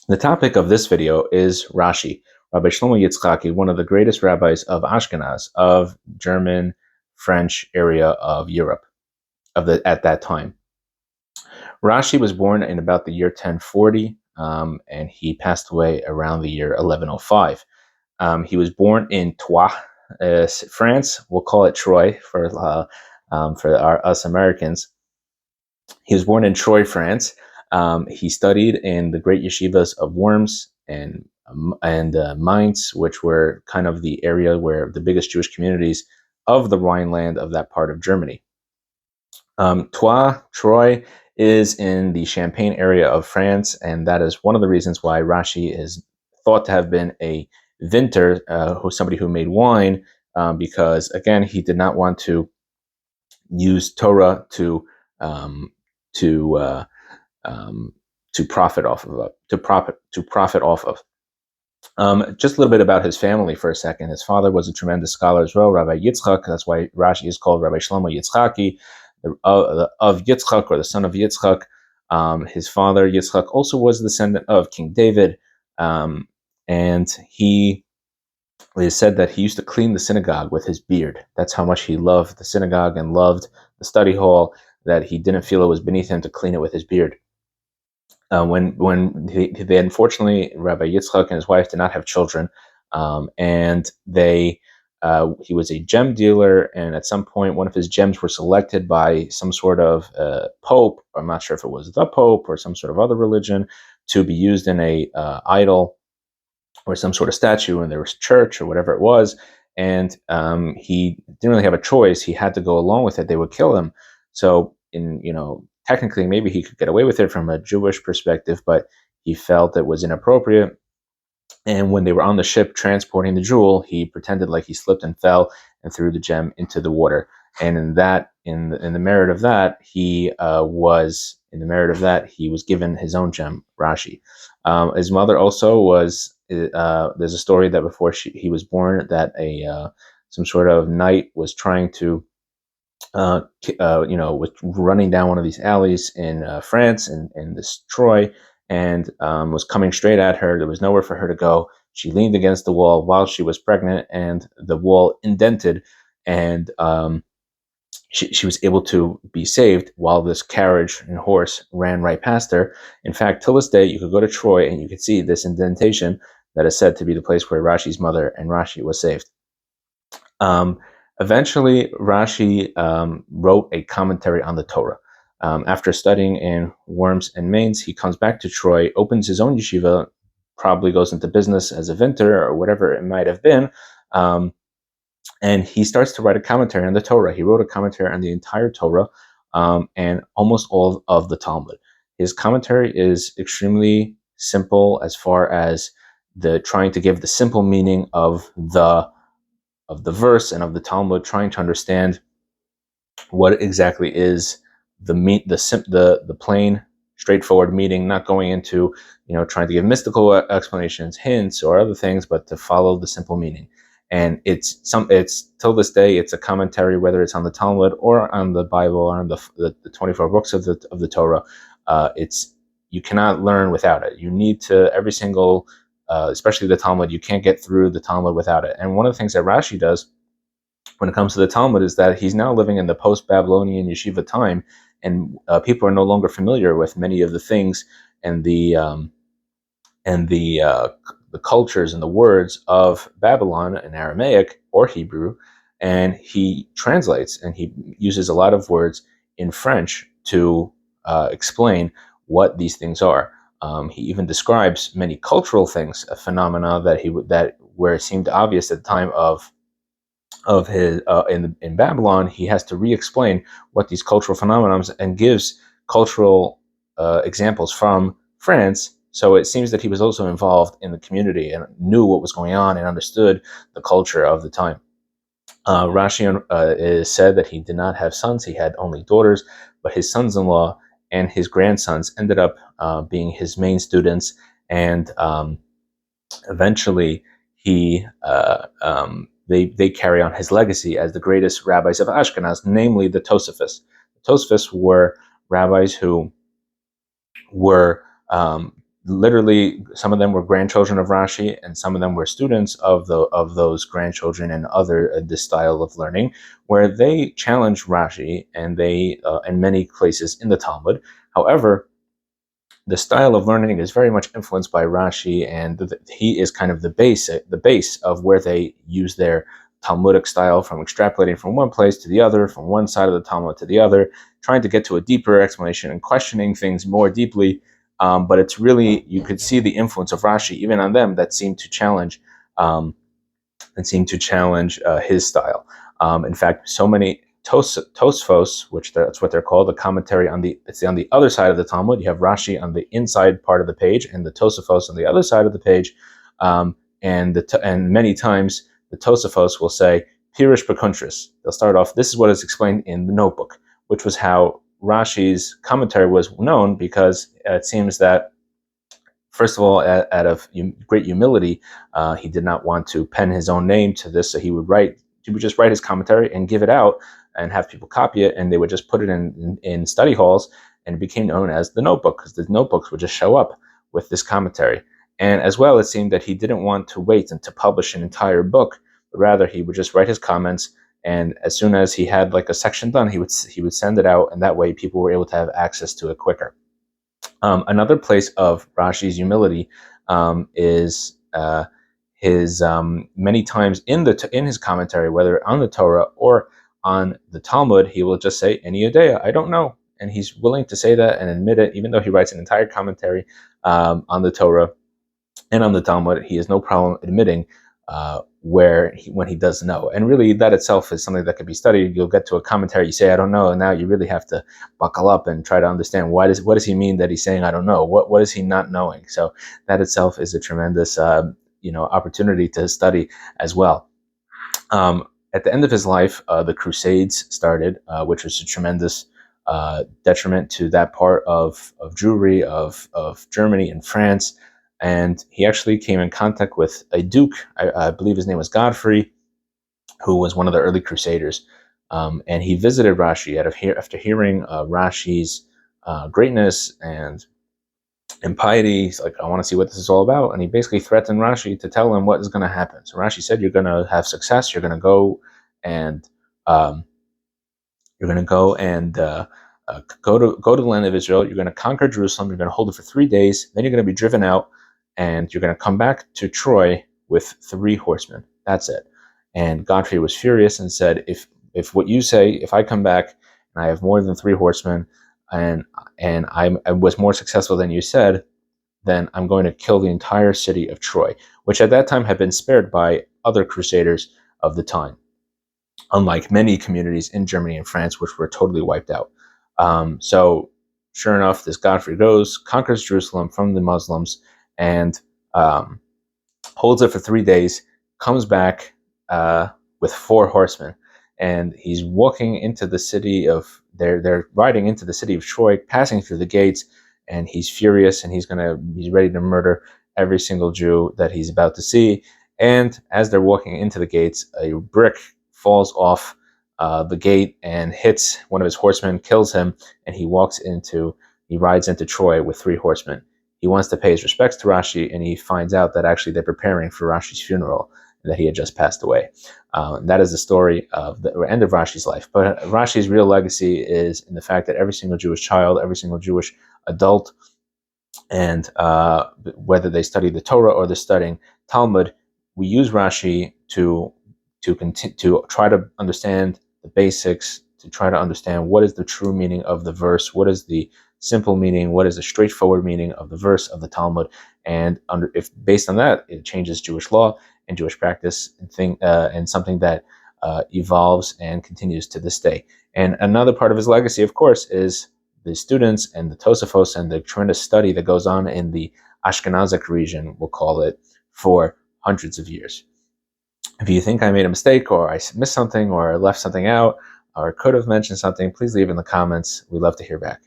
The topic of this video is Rashi, Rabbi Shlomo Yitzchaki, one of the greatest rabbis of Ashkenaz, of German, French area of Europe at that time. Rashi was born in about the year 1040, and he passed away around the year 1105. He was born in Troyes, France. We'll call it Troy for us Americans. He was born in Troyes, France. He studied in the great yeshivas of Worms and Mainz, which were kind of the area where the biggest Jewish communities of the Rhineland of that part of Germany. Troyes is in the Champagne area of France, and that is one of the reasons why Rashi is thought to have been a vintner, somebody who made wine, because again, he did not want to use Torah to profit off of. Just a little bit about his family for a second. His father was a tremendous scholar as well, Rabbi Yitzchak. That's why Rashi is called Rabbi Shlomo Yitzchaki, of Yitzchak, or the son of Yitzchak. His father Yitzchak also was a descendant of King David, and he is said that he used to clean the synagogue with his beard. That's how much he loved the synagogue and loved the study hall, that he didn't feel it was beneath him to clean it with his beard. When they unfortunately, Rabbi Yitzchak and his wife did not have children, and he was a gem dealer, and at some point one of his gems were selected by some sort of pope. I'm not sure if it was the pope or some sort of other religion, to be used in a idol or some sort of statue in their church or whatever it was, and he didn't really have a choice. He had to go along with it. They would kill him. So technically maybe he could get away with it from a Jewish perspective, but he felt it was inappropriate. And when they were on the ship transporting the jewel, he pretended like he slipped and fell and threw the gem into the water. And in the merit of that, he was given his own gem, Rashi. His mother also was. There's a story that before he was born, that some sort of knight was trying to, was running down one of these alleys in France, in this Troy, and was coming straight at her. There was nowhere for her to go. She leaned against the wall while she was pregnant, and the wall indented, and she was able to be saved while this carriage and horse ran right past her. In fact, till this day, you could go to Troy and you could see this indentation that is said to be the place where Rashi's mother and Rashi was saved. Eventually, Rashi wrote a commentary on the Torah. After studying in Worms and Mainz, he comes back to Troy, opens his own yeshiva, probably goes into business as a vintner or whatever it might have been, and he starts to write a commentary on the Torah. He wrote a commentary on the entire Torah and almost all of the Talmud. His commentary is extremely simple as far as trying to give the simple meaning of the verse and of the Talmud, trying to understand what exactly is the plain, straightforward meaning, not going into trying to give mystical explanations, hints, or other things, but to follow the simple meaning. And it's till this day, it's a commentary, whether it's on the Talmud or on the Bible or on the 24 books of the Torah. You cannot learn without it. You need to, every single, especially the Talmud, you can't get through the Talmud without it. And one of the things that Rashi does when it comes to the Talmud is that he's now living in the post-Babylonian yeshiva time, and people are no longer familiar with many of the things and the cultures and the words of Babylon in Aramaic or Hebrew, and he translates and he uses a lot of words in French to explain what these things are. He even describes many cultural things, a phenomena where it seemed obvious at the time of his in Babylon. He has to re-explain what these cultural phenomena, and gives cultural examples from France. So it seems that he was also involved in the community and knew what was going on and understood the culture of the time. Rashi is said that he did not have sons; he had only daughters. But his sons-in-law and his grandsons ended up being his main students, and eventually they carry on his legacy as the greatest rabbis of Ashkenaz, namely the Tosafos. The Tosafos were rabbis who were literally, some of them were grandchildren of Rashi, and some of them were students of those grandchildren and other this style of learning, where they challenged Rashi, and they in many places in the Talmud. However, the style of learning is very much influenced by Rashi, and he is kind of the base of where they use their Talmudic style, from extrapolating from one place to the other, from one side of the Talmud to the other, trying to get to a deeper explanation and questioning things more deeply. But it's really, you could see the influence of Rashi even on them, that seemed to challenge his style. In fact, so many Tosfos, which that's what they're called, the commentary on the other side of the Talmud. You have Rashi on the inside part of the page, and the Tosfos on the other side of the page. And many times the Tosfos will say Pirush Bekuntris. They'll start off, this is what is explained in the notebook, which was how Rashi's commentary was known, because it seems that, first of all, out of great humility, he did not want to pen his own name to this, so he would just write his commentary and give it out and have people copy it, and they would just put it in study halls, and it became known as the notebook, because the notebooks would just show up with this commentary. And as well, it seemed that he didn't want to wait and to publish an entire book, but rather he would just write his comments, and as soon as he had like a section done, he would send it out, and that way people were able to have access to it quicker. Another place of Rashi's humility is his many times in his commentary, whether on the Torah or on the Talmud, he will just say, "Any idea? I don't know," and he's willing to say that and admit it, even though he writes an entire commentary on the Torah and on the Talmud. He has no problem admitting when he does know. And really, that itself is something that could be studied. You'll get to a commentary, you say, "I don't know," and now you really have to buckle up and try to understand what does he mean that he's saying "I don't know." What is he not knowing? So that itself is a tremendous opportunity to study as well. At the end of his life, the Crusades started, which was a tremendous detriment to that part of Jewry, of Germany and France. And he actually came in contact with a duke, I believe his name was Godfrey, who was one of the early crusaders. And he visited Rashi after hearing Rashi's greatness and piety. He's like, "I want to see what this is all about." And he basically threatened Rashi to tell him what is going to happen. So Rashi said, "You're going to have success. You're going to go and go to the land of Israel. You're going to conquer Jerusalem. You're going to hold it for 3 days. Then you're going to be driven out, and you're going to come back to Troy with 3 horsemen. That's it." And Godfrey was furious and said, "If what you say, if I come back and I have more than 3 horsemen, and I was more successful than you said, then I'm going to kill the entire city of Troy," which at that time had been spared by other crusaders of the time, unlike many communities in Germany and France, which were totally wiped out. So sure enough, this Godfrey goes, conquers Jerusalem from the Muslims, and holds it for 3 days, comes back with 4 horsemen. And he's walking into the city of, they're riding into the city of Troy, passing through the gates, and he's furious, and he's ready to murder every single Jew that he's about to see. And as they're walking into the gates, a brick falls off the gate and hits one of his horsemen, kills him, and he rides into Troy with 3 horsemen. He wants to pay his respects to Rashi, and he finds out that actually they're preparing for Rashi's funeral, and that he had just passed away. That is the story of the end of Rashi's life. But Rashi's real legacy is in the fact that every single Jewish child, every single Jewish adult, and whether they study the Torah or they're studying Talmud, we use Rashi to try to understand the basics, to try to understand what is the true meaning of the verse, what is the simple meaning, what is the straightforward meaning of the verse of the Talmud, and if based on that, it changes Jewish law and Jewish practice and something that evolves and continues to this day. And another part of his legacy, of course, is the students and the Tosafos and the tremendous study that goes on in the Ashkenazic region, we'll call it, for hundreds of years. If you think I made a mistake, or I missed something, or left something out, or could have mentioned something, please leave in the comments. We'd love to hear back.